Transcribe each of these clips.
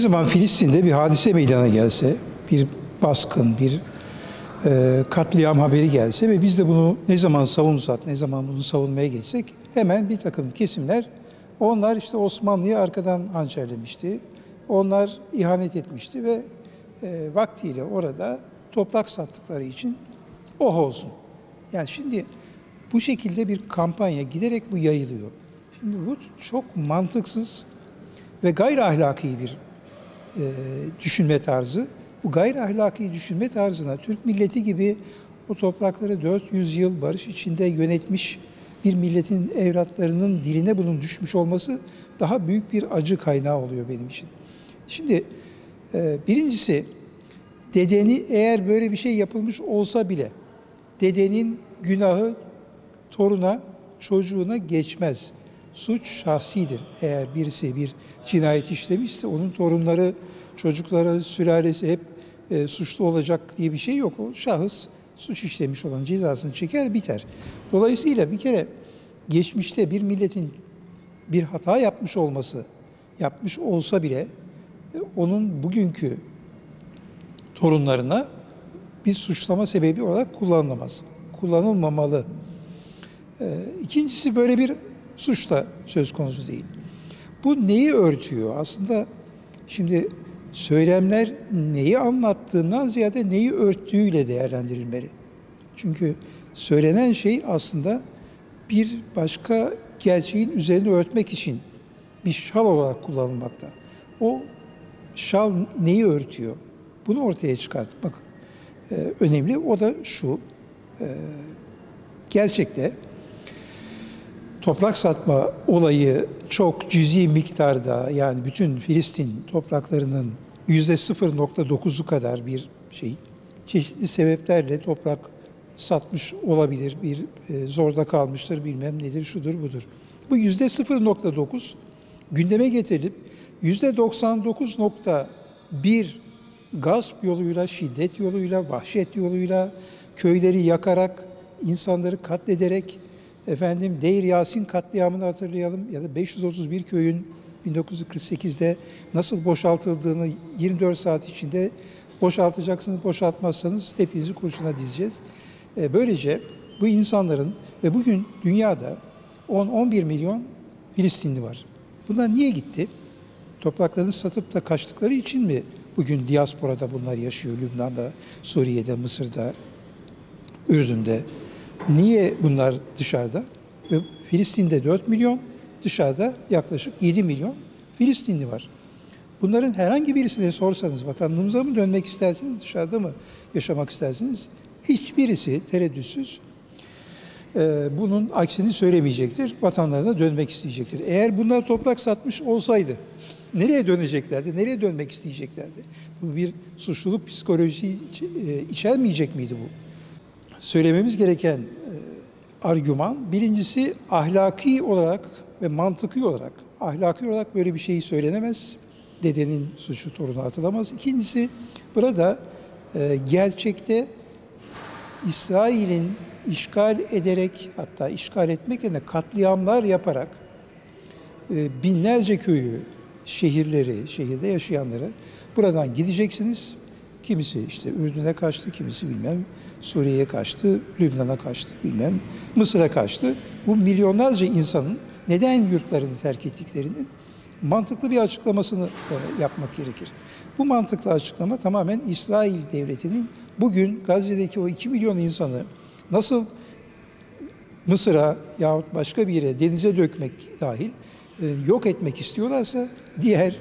Ne zaman Filistin'de bir hadise meydana gelse, bir baskın, bir katliam haberi gelse ve biz de bunu ne zaman savunsak, ne zaman bunu savunmaya geçsek hemen bir takım kesimler, onlar işte Osmanlı'yı arkadan hançerlemişti, onlar ihanet etmişti ve vaktiyle orada toprak sattıkları için oh olsun. Yani şimdi bu şekilde bir kampanya giderek bu yayılıyor. Şimdi bu çok mantıksız ve gayri ahlaki bir düşünme tarzı. Bu gayri ahlaki düşünme tarzına Türk milleti gibi o toprakları 400 yıl barış içinde yönetmiş bir milletin evlatlarının diline bunun düşmüş olması daha büyük bir acı kaynağı oluyor benim için. Şimdi birincisi, dedeni eğer böyle bir şey yapılmış olsa bile dedenin günahı toruna, çocuğuna geçmez. Suç şahsidir. Eğer birisi bir cinayet işlemişse onun torunları, çocukları, sülalesi hep suçlu olacak diye bir şey yok. O şahıs suç işlemiş olan cezasını çeker, biter. Dolayısıyla bir kere geçmişte bir milletin bir hata yapmış olsa bile onun bugünkü torunlarına bir suçlama sebebi olarak kullanılamaz. Kullanılmamalı. İkincisi, böyle bir suç da söz konusu değil. Bu neyi örtüyor? Aslında şimdi söylemler neyi anlattığından ziyade neyi örttüğüyle değerlendirilmeli. Çünkü söylenen şey aslında bir başka gerçeğin üzerine örtmek için bir şal olarak kullanılmakta. O şal neyi örtüyor? Bunu ortaya çıkartmak önemli. O da şu, gerçekte toprak satma olayı çok cüzi miktarda, yani bütün Filistin topraklarının %0,9'u kadar bir şey, çeşitli sebeplerle toprak satmış olabilir, bir zorda kalmıştır, bilmem nedir, şudur budur. Bu %0,9 gündeme getirilip %99,1 gasp yoluyla, şiddet yoluyla, vahşet yoluyla, köyleri yakarak, insanları katlederek, Deir Yasin katliamını hatırlayalım ya da 531 köyün 1948'de nasıl boşaltıldığını 24 saat içinde boşaltacaksınız, boşaltmazsanız hepinizi kurşuna dizeceğiz. Böylece bu insanların ve bugün dünyada 10-11 milyon Filistinli var. Bunlar niye gitti? Topraklarını satıp da kaçtıkları için mi bugün diasporada bunlar yaşıyor? Lübnan'da, Suriye'de, Mısır'da, Ürdün'de. Niye bunlar dışarıda? Ve Filistin'de 4 milyon, dışarıda yaklaşık 7 milyon Filistinli var. Bunların herhangi birisine sorsanız vatanınıza mı dönmek istersiniz, dışarıda mı yaşamak istersiniz? Hiçbirisi tereddütsüz bunun aksini söylemeyecektir. Vatanlarına dönmek isteyecektir. Eğer bunlar toprak satmış olsaydı nereye döneceklerdi? Nereye dönmek isteyeceklerdi? Bu bir suçluluk psikolojisi içermeyecek miydi bu? Söylememiz gereken argüman, birincisi ahlaki olarak ve mantıki olarak, ahlaki olarak böyle bir şey söylenemez. Dedenin suçu toruna atılamaz. İkincisi, burada gerçekte İsrail'in işgal ederek, hatta işgal etmek yerine katliamlar yaparak binlerce köyü, şehirleri, şehirde yaşayanları buradan gideceksiniz. Kimisi işte Ürdün'e kaçtı, kimisi bilmem Suriye'ye kaçtı, Lübnan'a kaçtı, bilmem Mısır'a kaçtı. Bu milyonlarca insanın neden yurtlarını terk ettiklerinin mantıklı bir açıklamasını yapmak gerekir. Bu mantıklı açıklama tamamen İsrail Devleti'nin bugün Gazze'deki o 2 milyon insanı nasıl Mısır'a yahut başka bir yere denize dökmek dahil yok etmek istiyorlarsa diğer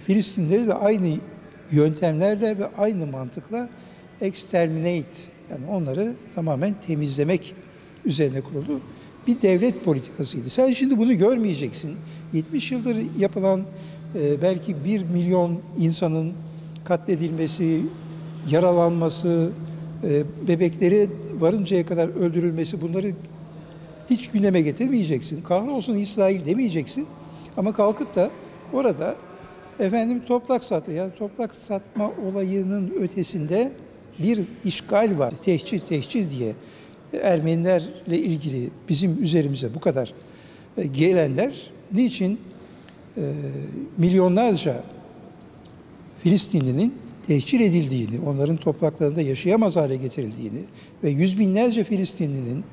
Filistinleri de aynı yöntemlerle ve aynı mantıkla exterminate, yani onları tamamen temizlemek üzerine kurulu bir devlet politikasıydı. Sen şimdi bunu görmeyeceksin. 70 yıldır yapılan belki 1 milyon insanın katledilmesi, yaralanması, bebekleri varıncaya kadar öldürülmesi, bunları hiç gündeme getirmeyeceksin. Kahrolsun İsrail demeyeceksin. Ama kalkıp da orada toprak satı, yani toprak satma olayının ötesinde bir işgal var. Tehcir diye Ermenilerle ilgili bizim üzerimize bu kadar gelenler niçin milyonlarca Filistinlinin tehcir edildiğini, onların topraklarında yaşayamaz hale getirildiğini ve yüz binlerce Filistinlinin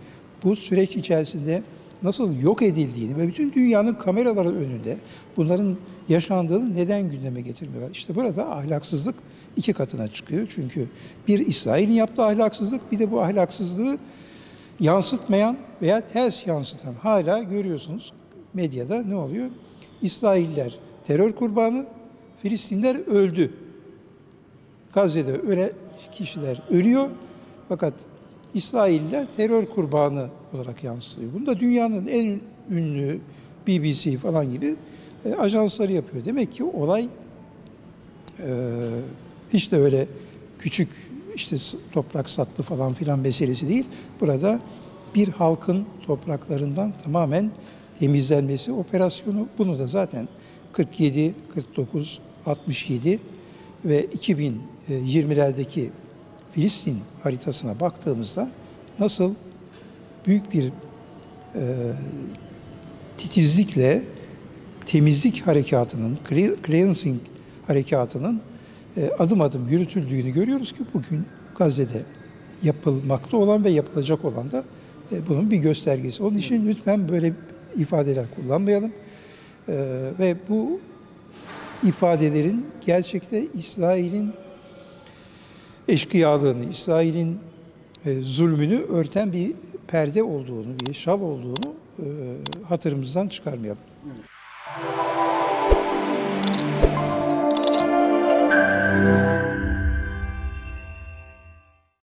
bu süreç içerisinde nasıl yok edildiğini ve bütün dünyanın kameraları önünde bunların yaşandığını neden gündeme getirmiyorlar? İşte burada ahlaksızlık iki katına çıkıyor. Çünkü bir İsrail'in yaptığı ahlaksızlık, bir de bu ahlaksızlığı yansıtmayan veya ters yansıtan hala görüyorsunuz medyada ne oluyor? İsrailler terör kurbanı, Filistinler öldü. Gazze'de öyle kişiler ölüyor fakat İsrailler terör kurbanı olarak yansıtılıyor. Bunu da dünyanın en ünlü BBC falan gibi ajansları yapıyor. Demek ki olay hiç de öyle küçük işte toprak sattı falan filan meselesi değil. Burada bir halkın topraklarından tamamen temizlenmesi operasyonu. Bunu da zaten 47, 49, 67 ve 2020'lerdeki Filistin haritasına baktığımızda nasıl büyük bir titizlikle temizlik harekatının, cleansing harekatının adım adım yürütüldüğünü görüyoruz ki bugün Gazze'de yapılmakta olan ve yapılacak olan da bunun bir göstergesi. Onun için lütfen böyle ifadeler kullanmayalım. Ve bu ifadelerin gerçekte İsrail'in eşkıyalığını, İsrail'in zulmünü örten bir perde olduğunu, bir şal olduğunu hatırımızdan çıkarmayalım.